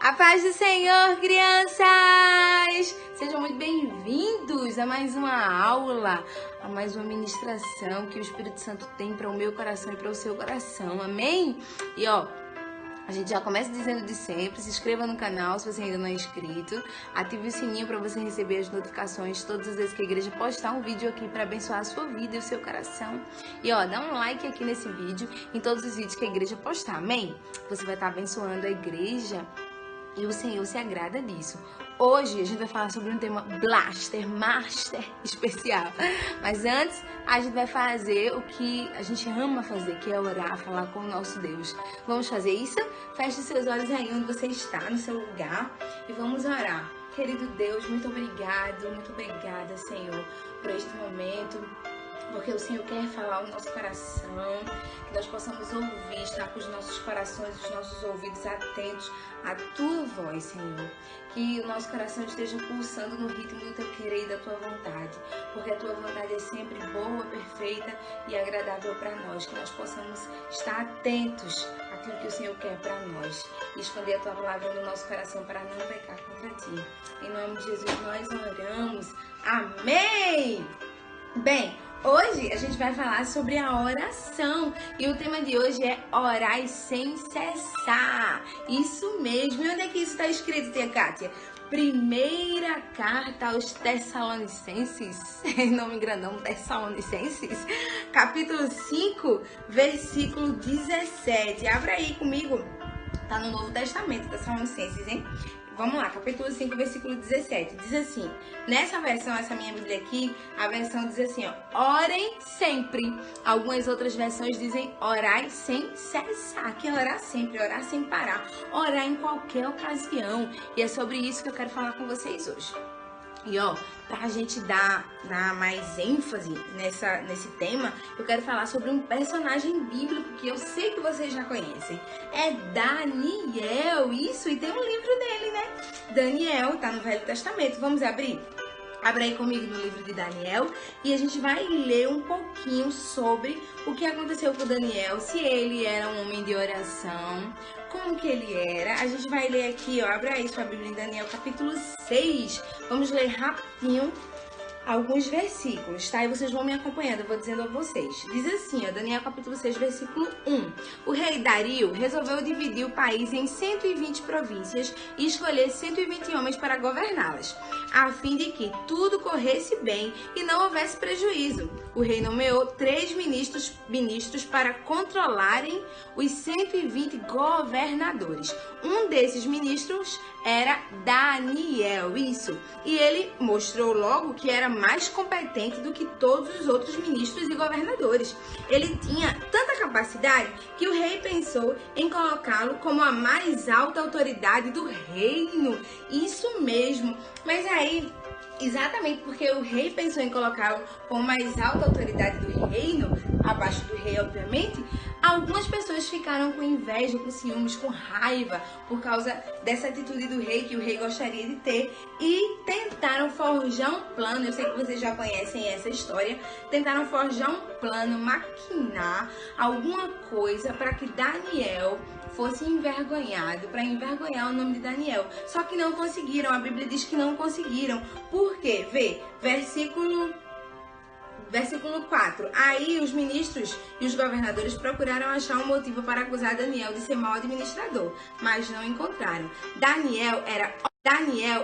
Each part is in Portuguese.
A paz do Senhor, crianças! Sejam muito bem-vindos a mais uma aula, a mais uma ministração que o Espírito Santo tem para o meu coração e para o seu coração, amém? E a gente já começa dizendo de sempre, se inscreva no canal se você ainda não é inscrito, ative o sininho para você receber as notificações todas as vezes que a igreja postar um vídeo aqui para abençoar a sua vida e o seu coração. E dá um like aqui nesse vídeo, em todos os vídeos que a igreja postar, amém? Você vai estar abençoando a igreja e o Senhor se agrada disso. Hoje a gente vai falar sobre um tema master especial. Mas antes, a gente vai fazer o que a gente ama fazer, que é orar, falar com o nosso Deus. Vamos fazer isso? Feche seus olhos aí onde você está, no seu lugar, e vamos orar. Querido Deus, muito obrigada, Senhor, por este momento. Porque o Senhor quer falar ao nosso coração, que nós possamos ouvir, estar com os nossos corações, os nossos ouvidos atentos à Tua voz, Senhor. Que o nosso coração esteja pulsando no ritmo do Teu querer e da Tua vontade. Porque a Tua vontade é sempre boa, perfeita e agradável para nós. Que nós possamos estar atentos àquilo que o Senhor quer para nós. E esconder a Tua palavra no nosso coração para não pecar contra Ti. Em nome de Jesus nós oramos. Amém! Bem, hoje a gente vai falar sobre a oração e o tema de hoje é orar sem cessar. Isso mesmo. E onde é que isso está escrito, tia Kátia? Primeira carta aos Tessalonicenses, nome grandão, Tessalonicenses, capítulo 5, versículo 17. Abra aí comigo, tá no Novo Testamento, Tessalonicenses, hein? Vamos lá, capítulo 5, versículo 17. Diz assim, nessa versão, essa minha Bíblia aqui, a versão diz assim, orem sempre. Algumas outras versões dizem orai sem cessar, que é orar sempre, orar sem parar, orar em qualquer ocasião. E é sobre isso que eu quero falar com vocês hoje. E pra gente dar mais ênfase nesse tema, eu quero falar sobre um personagem bíblico que eu sei que vocês já conhecem. É Daniel, isso, e tem um livro dele, né? Daniel, tá no Velho Testamento. Vamos abrir? Abra aí comigo no livro de Daniel e a gente vai ler um pouquinho sobre o que aconteceu com Daniel, se ele era um homem de oração, como que ele era. A gente vai ler aqui, abra aí sua Bíblia em Daniel capítulo 6. Vamos ler rapidinho alguns versículos, tá? E vocês vão me acompanhando, eu vou dizendo a vocês. Diz assim, Daniel capítulo 6, versículo 1. O rei Dario resolveu dividir o país em 120 províncias e escolher 120 homens para governá-las, a fim de que tudo corresse bem e não houvesse prejuízo. O rei nomeou 3 ministros para controlarem os 120 governadores. Um desses ministros era Daniel, isso. E ele mostrou logo que era mais competente do que todos os outros ministros e governadores. Ele tinha tanta capacidade que o rei pensou em colocá-lo como a mais alta autoridade do reino. Isso mesmo. Mas aí, exatamente porque o rei pensou em colocá-lo como a mais alta autoridade do reino, abaixo do rei, obviamente, algumas pessoas ficaram com inveja, com ciúmes, com raiva por causa dessa atitude do rei, que o rei gostaria de ter, e tentaram forjar um plano. Eu sei que vocês já conhecem essa história. Tentaram forjar um plano, maquinar alguma coisa para que Daniel fosse envergonhado, para envergonhar o nome de Daniel. Só que não conseguiram, a Bíblia diz que não conseguiram. Por quê? Vê, versículo 4. Aí os ministros e os governadores procuraram achar um motivo para acusar Daniel de ser mau administrador, mas não encontraram. Daniel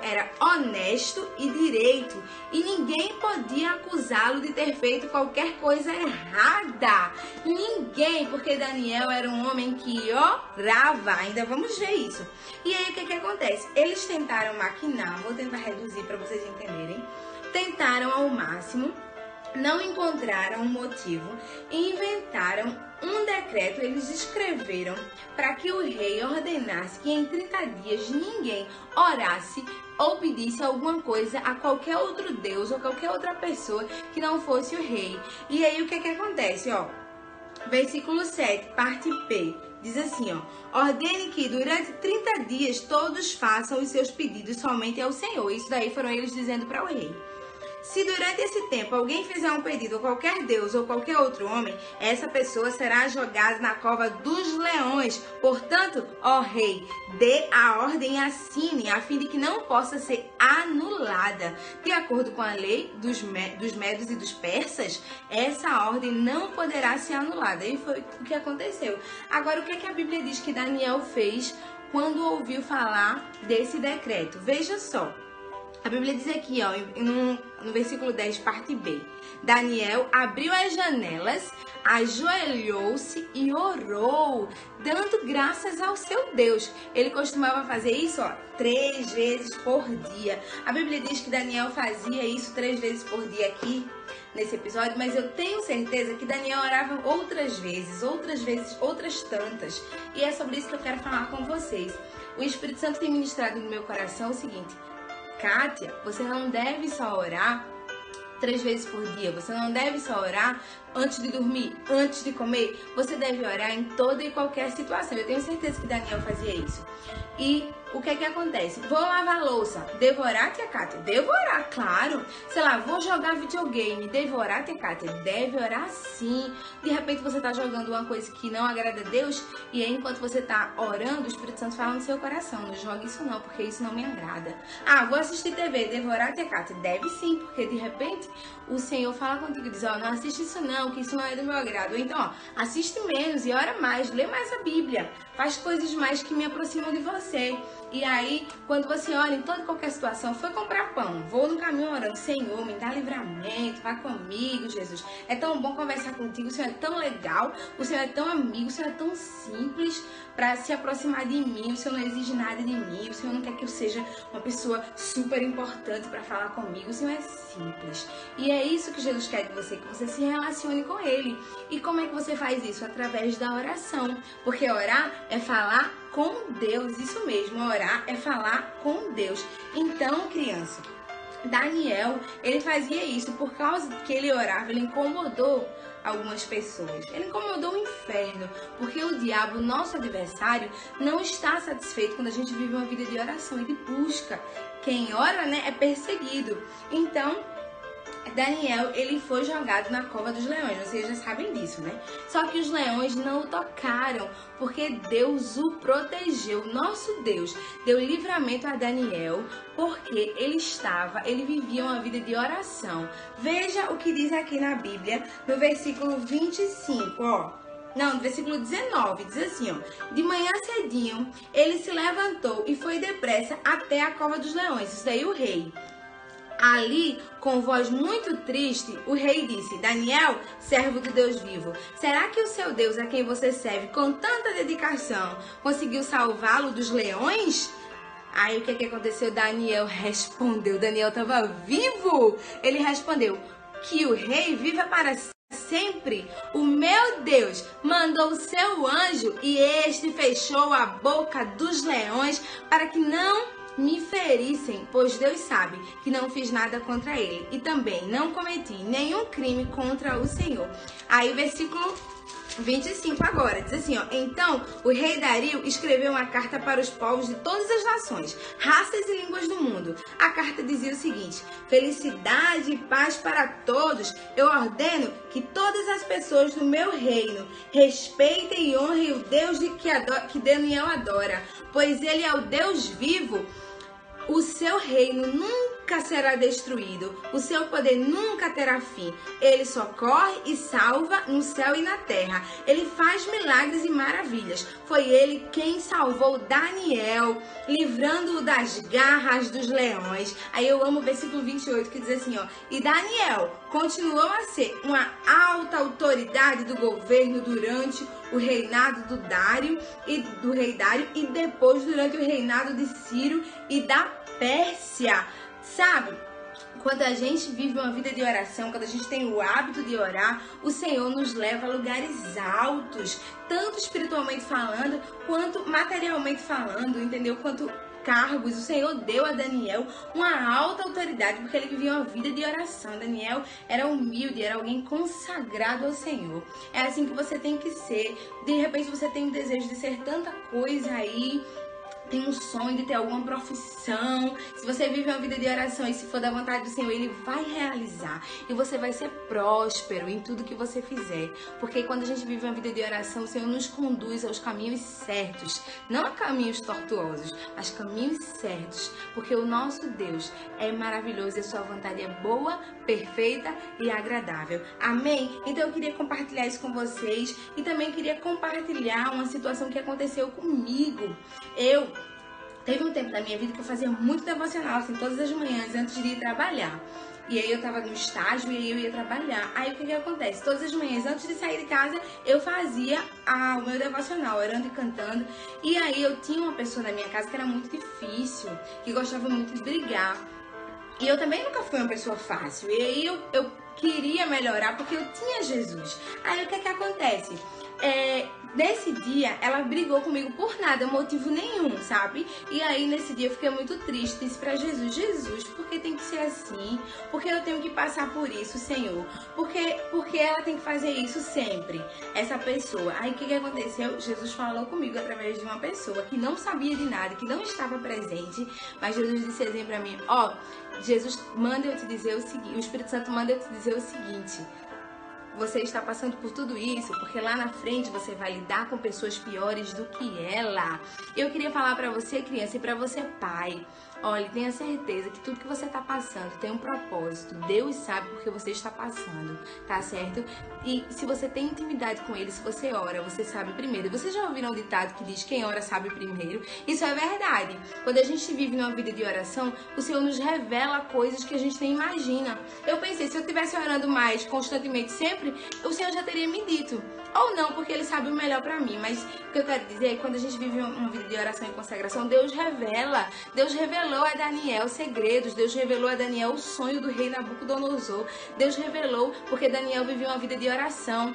era honesto e direito e ninguém podia acusá-lo de ter feito qualquer coisa errada. Ninguém, porque Daniel era um homem que orava. Ainda vamos ver isso. E aí o que acontece? Eles tentaram maquinar, vou tentar reduzir para vocês entenderem. Tentaram ao máximo, não encontraram um motivo e inventaram um decreto. Eles escreveram para que o rei ordenasse que em 30 dias ninguém orasse ou pedisse alguma coisa a qualquer outro deus ou qualquer outra pessoa que não fosse o rei. E aí o que acontece? Versículo 7, parte P. Diz assim, ordene que durante 30 dias todos façam os seus pedidos somente ao Senhor. Isso daí foram eles dizendo para o rei. Se durante esse tempo alguém fizer um pedido a qualquer deus ou qualquer outro homem, essa pessoa será jogada na cova dos leões. Portanto, ó rei, dê a ordem e assine, a fim de que não possa ser anulada. De acordo com a lei dos medos e dos persas, essa ordem não poderá ser anulada. E foi o que aconteceu. Agora, o que a Bíblia diz que Daniel fez quando ouviu falar desse decreto? Veja só. A Bíblia diz aqui, ó, no versículo 10, parte B. Daniel abriu as janelas, ajoelhou-se e orou, dando graças ao seu Deus. Ele costumava fazer isso, ó, 3 vezes por dia. A Bíblia diz que Daniel fazia isso 3 vezes por dia aqui nesse episódio, mas eu tenho certeza que Daniel orava outras vezes, outras tantas. E é sobre isso que eu quero falar com vocês. O Espírito Santo tem ministrado no meu coração o seguinte: Kátia, você não deve só orar 3 vezes por dia. Você não deve só orar antes de dormir, antes de comer. Você deve orar em toda e qualquer situação. Eu tenho certeza que Daniel fazia isso. E o que é que acontece? Vou lavar a louça. Devo orar, tia Kátia? Devo orar, claro. Sei lá, vou jogar videogame. Devo orar, tia Kátia? Deve orar sim. De repente você tá jogando uma coisa que não agrada a Deus, e aí enquanto você tá orando, o Espírito Santo fala no seu coração: não jogue isso não, porque isso não me agrada. Ah, vou assistir TV. Devo orar, tia Kátia? Deve sim, porque de repente o Senhor fala contigo e diz: ó, não assiste isso não, que isso não é do meu agrado. Ou então, ó, assiste menos e ora mais, lê mais a Bíblia, faz coisas mais que me aproximam de você. E aí, quando você olha em toda e qualquer situação, foi comprar pão, vou no caminho orando: Senhor, me dá livramento, vai comigo, Jesus. É tão bom conversar contigo, o Senhor é tão legal, o Senhor é tão amigo, o Senhor é tão simples para se aproximar de mim, o Senhor não exige nada de mim, o Senhor não quer que eu seja uma pessoa super importante para falar comigo, o Senhor é simples. E é isso que Jesus quer de você, que você se relacione com Ele. E como é que você faz isso? Através da oração, porque orar é falar com Deus, isso mesmo, orar é falar com Deus. Então, criança, Daniel, ele fazia isso por causa que ele orava, ele incomodou algumas pessoas. Ele incomodou o inferno, porque o diabo, nosso adversário, não está satisfeito quando a gente vive uma vida de oração e de busca. Quem ora, né, é perseguido. Então, Daniel, ele foi jogado na cova dos leões, vocês já sabem disso, né? Só que os leões não o tocaram, porque Deus o protegeu. Nosso Deus deu livramento a Daniel, porque ele vivia uma vida de oração. Veja o que diz aqui na Bíblia, no versículo 25, ó. Não, no versículo 19, diz assim, ó: de manhã cedinho, ele se levantou e foi depressa até a cova dos leões. Isso daí o rei. Ali, com voz muito triste, o rei disse: Daniel, servo do Deus vivo, será que o seu Deus, a quem você serve com tanta dedicação, conseguiu salvá-lo dos leões? Aí o que aconteceu? Daniel respondeu. Daniel estava vivo. Ele respondeu: que o rei viva para sempre. O meu Deus mandou o seu anjo e este fechou a boca dos leões para que não me ferissem, pois Deus sabe que não fiz nada contra ele e também não cometi nenhum crime contra o Senhor. Aí versículo 25 agora, diz assim, ó: então o rei Dario escreveu uma carta para os povos de todas as nações, raças e línguas do mundo. A carta dizia o seguinte: felicidade e paz para todos. Eu ordeno que todas as pessoas do meu reino respeitem e honrem o Deus que Daniel adora, pois ele é o Deus vivo. O seu reino nunca será destruído, o seu poder nunca terá fim. Ele socorre e salva no céu e na terra. Ele faz milagres e maravilhas. Foi ele quem salvou Daniel, livrando-o das garras dos leões. Aí eu amo o versículo 28, que diz assim, ó: e Daniel continuou a ser uma alta autoridade do governo durante o reinado do rei Dário e depois durante o reinado de Ciro e da Pérsia. Sabe? Quando a gente vive uma vida de oração, quando a gente tem o hábito de orar, o Senhor nos leva a lugares altos, tanto espiritualmente falando, quanto materialmente falando, entendeu? Quanto cargos. O Senhor deu a Daniel uma alta autoridade, porque ele vivia uma vida de oração. Daniel era humilde, era alguém consagrado ao Senhor. É assim que você tem que ser. De repente você tem o desejo de ser tanta coisa aí, tem um sonho de ter alguma profissão, se você vive uma vida de oração e se for da vontade do Senhor, Ele vai realizar. E você vai ser próspero em tudo que você fizer. Porque quando a gente vive uma vida de oração, o Senhor nos conduz aos caminhos certos. Não a caminhos tortuosos, mas caminhos certos. Porque o nosso Deus é maravilhoso e a sua vontade é boa, perfeita e agradável. Amém? Então eu queria compartilhar isso com vocês e também queria compartilhar uma situação que aconteceu comigo. Teve um tempo da minha vida que eu fazia muito devocional, assim, todas as manhãs antes de ir trabalhar. E aí eu tava no estágio e aí eu ia trabalhar. Aí o que acontece? Todas as manhãs antes de sair de casa, eu fazia o meu devocional, orando e cantando. E aí eu tinha uma pessoa na minha casa que era muito difícil, que gostava muito de brigar. E eu também nunca fui uma pessoa fácil. E aí eu queria melhorar porque eu tinha Jesus. Aí o que acontece? Nesse dia, ela brigou comigo por nada, motivo nenhum, sabe? E aí, nesse dia, eu fiquei muito triste. Disse pra Jesus, Jesus, por que tem que ser assim? Por que eu tenho que passar por isso, Senhor? Por que ela tem que fazer isso sempre? Essa pessoa. Aí, o que aconteceu? Jesus falou comigo através de uma pessoa que não sabia de nada, que não estava presente. Mas Jesus disse assim pra mim, Jesus manda eu te dizer o seguinte, o Espírito Santo manda eu te dizer o seguinte: você está passando por tudo isso porque lá na frente você vai lidar com pessoas piores do que ela. Eu queria falar pra você, criança, e pra você, pai. Olha, tenha certeza que tudo que você está passando tem um propósito. Deus sabe porque você está passando, tá certo? E se você tem intimidade com Ele, se você ora, você sabe primeiro. Vocês já ouviram um ditado que diz quem ora sabe primeiro? Isso é verdade. Quando a gente vive numa vida de oração, o Senhor nos revela coisas que a gente nem imagina. Eu pensei, se eu estivesse orando mais constantemente sempre, o Senhor já teria me dito. Ou não, porque Ele sabe o melhor pra mim. Mas o que eu quero dizer é que quando a gente vive uma vida de oração e consagração, Deus revela. Deus revelou a Daniel segredos. Deus revelou a Daniel o sonho do rei Nabucodonosor. Deus revelou porque Daniel vivia uma vida de oração.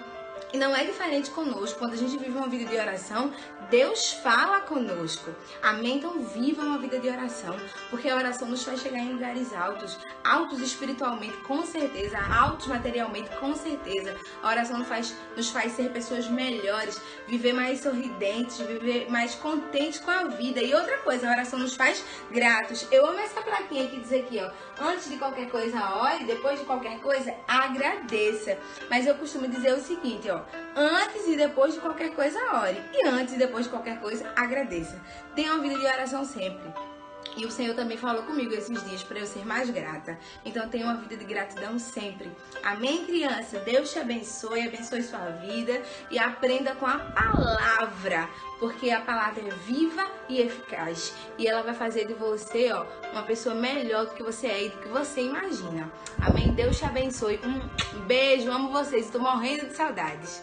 E não é diferente conosco. Quando a gente vive uma vida de oração, Deus fala conosco. Amém? Então viva uma vida de oração, porque a oração nos faz chegar em lugares altos. Altos espiritualmente, com certeza. Altos materialmente, com certeza. A oração nos faz ser pessoas melhores, viver mais sorridentes, viver mais contentes com a vida. E outra coisa, a oração nos faz gratos. Eu amo essa plaquinha que diz aqui, antes de qualquer coisa, ore, depois de qualquer coisa, agradeça. Mas eu costumo dizer o seguinte, antes e depois de qualquer coisa, ore. E antes e depois de qualquer coisa, agradeça. Tenha uma vida de oração sempre. E o Senhor também falou comigo esses dias para eu ser mais grata. Então tenha uma vida de gratidão sempre. Amém, criança? Deus te abençoe sua vida e aprenda com a palavra, porque a palavra é viva e eficaz. E ela vai fazer de você, uma pessoa melhor do que você é e do que você imagina. Amém? Deus te abençoe. Um beijo, amo vocês. Estou morrendo de saudades.